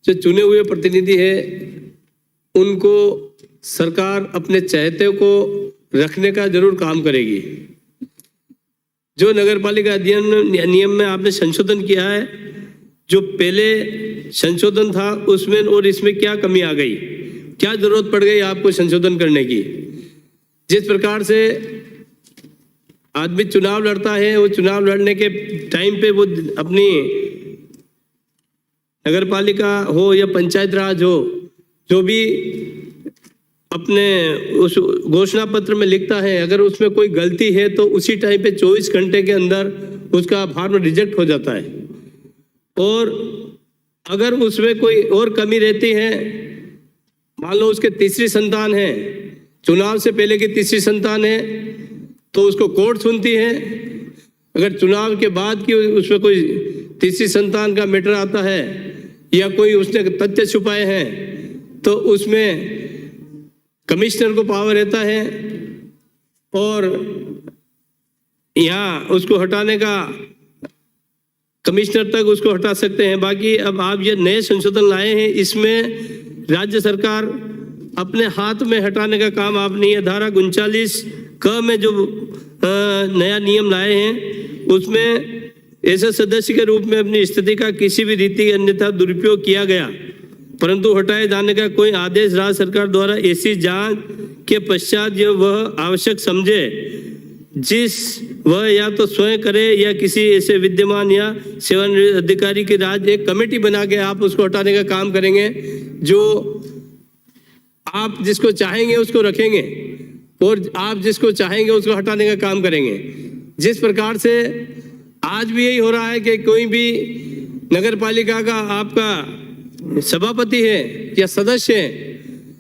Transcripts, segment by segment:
जो चुने हुए प्रतिनिधि है उनको सरकार अपने चहेते को रखने का जरूर काम करेगी। जो नगरपालिका अधिनियम नियम में आपने संशोधन किया है, जो पहले संशोधन था उसमें और इसमें क्या कमी आ गई, क्या जरूरत पड़ गई आपको संशोधन करने की। जिस प्रकार से आदमी चुनाव लड़ता है, वो चुनाव लड़ने के टाइम पे वो अपनी नगरपालिका हो या पंचायत राज हो, जो भी अपने उस घोषणा पत्र में लिखता है, अगर उसमें कोई गलती है तो उसी टाइम पे 24 घंटे के अंदर उसका फॉर्म रिजेक्ट हो जाता है। और अगर उसमें कोई और कमी रहती है, मान लो उसके तीसरी संतान है, चुनाव से पहले की तीसरी संतान है, तो उसको कोर्ट सुनती है। अगर चुनाव के बाद की उसमें कोई तीसरी संतान का मैटर आता है या कोई उसने तथ्य छुपाए हैं, तो उसमें कमिश्नर को पावर रहता है और यहाँ उसको हटाने का कमिश्नर तक उसको हटा सकते हैं। बाकी अब आप ये नए संशोधन लाए हैं, इसमें राज्य सरकार अपने हाथ में हटाने का काम आप नहीं है। धारा 39 क में जो नया नियम लाए हैं, उसमें ऐसे सदस्य के रूप में अपनी स्थिति का किसी भी रीति अन्यथा दुरुपयोग किया गया परंतु हटाए जाने का कोई आदेश राज्य सरकार द्वारा ऐसी जांच के पश्चात जो वह आवश्यक समझे, जिस वह या तो स्वयं करे या किसी ऐसे विद्यमान या सेवानिवृत्त अधिकारी की राज्य एक कमेटी बना के आप उसको हटाने का काम करेंगे। जो आप जिसको चाहेंगे उसको रखेंगे और आप जिसको चाहेंगे उसको हटाने का काम करेंगे। जिस प्रकार से आज भी यही हो रहा है कि कोई भी नगर पालिका का आपका सभापति है या सदस्य है,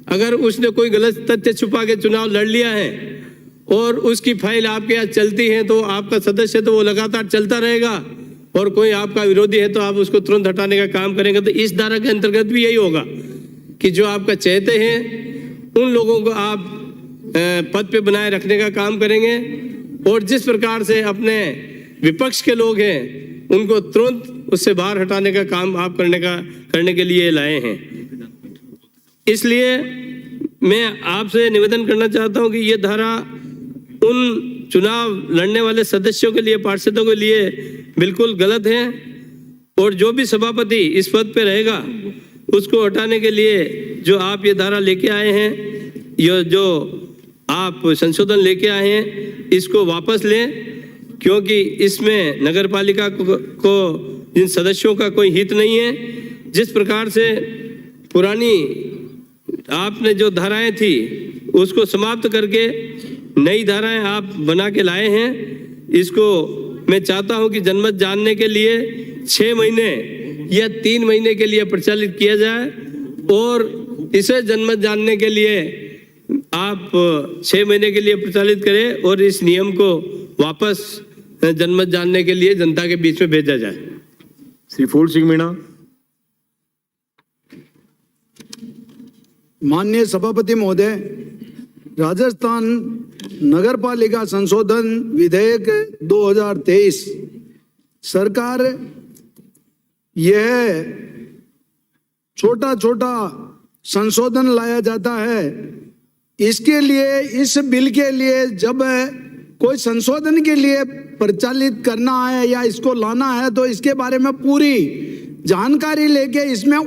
अगर उसने कोई गलत तथ्य छुपा के चुनाव लड़ लिया है और उसकी फाइल आपके यहाँ चलती है, तो आपका सदस्य तो वो लगातार चलता रहेगा और कोई आपका विरोधी है तो आप उसको तुरंत हटाने का काम करेंगे। तो इस धारा के अंतर्गत भी यही होगा कि जो आपका चहेते हैं उन लोगों को आप पद पे बनाए रखने का काम करेंगे और जिस प्रकार से अपने विपक्ष के लोग हैं उनको तुरंत उससे बाहर हटाने का काम आप करने के लिए लाए हैं। इसलिए मैं आपसे निवेदन करना चाहता हूं कि ये धारा उन चुनाव लड़ने वाले सदस्यों के लिए, पार्षदों के लिए बिल्कुल गलत है और जो भी सभापति इस पद पे रहेगा उसको हटाने के लिए जो आप ये धारा लेके आए हैं, ये जो आप संशोधन लेके आए हैं, इसको वापस लें, क्योंकि इसमें नगरपालिका को जिन सदस्यों का कोई हित नहीं है। जिस प्रकार से पुरानी आपने जो धाराएं थी उसको समाप्त करके नई धाराएं आप बना के लाए हैं, इसको मैं चाहता हूं कि जनमत जानने के लिए 6 महीने या 3 महीने के लिए प्रचलित किया जाए और इसे जनमत जानने के लिए आप 6 महीने के लिए प्रचलित करें और इस नियम को वापस जनमत जानने के लिए जनता के बीच में भेजा जाए। श्री फूल सिंह मीणा। माननीय सभापति महोदय, राजस्थान नगरपालिका संशोधन विधेयक 2023 सरकार यह छोटा छोटा संशोधन लाया जाता है। इसके लिए, इस बिल के लिए जब कोई संशोधन के लिए प्रचलित करना है या इसको लाना है तो इसके बारे में पूरी जानकारी लेके इसमें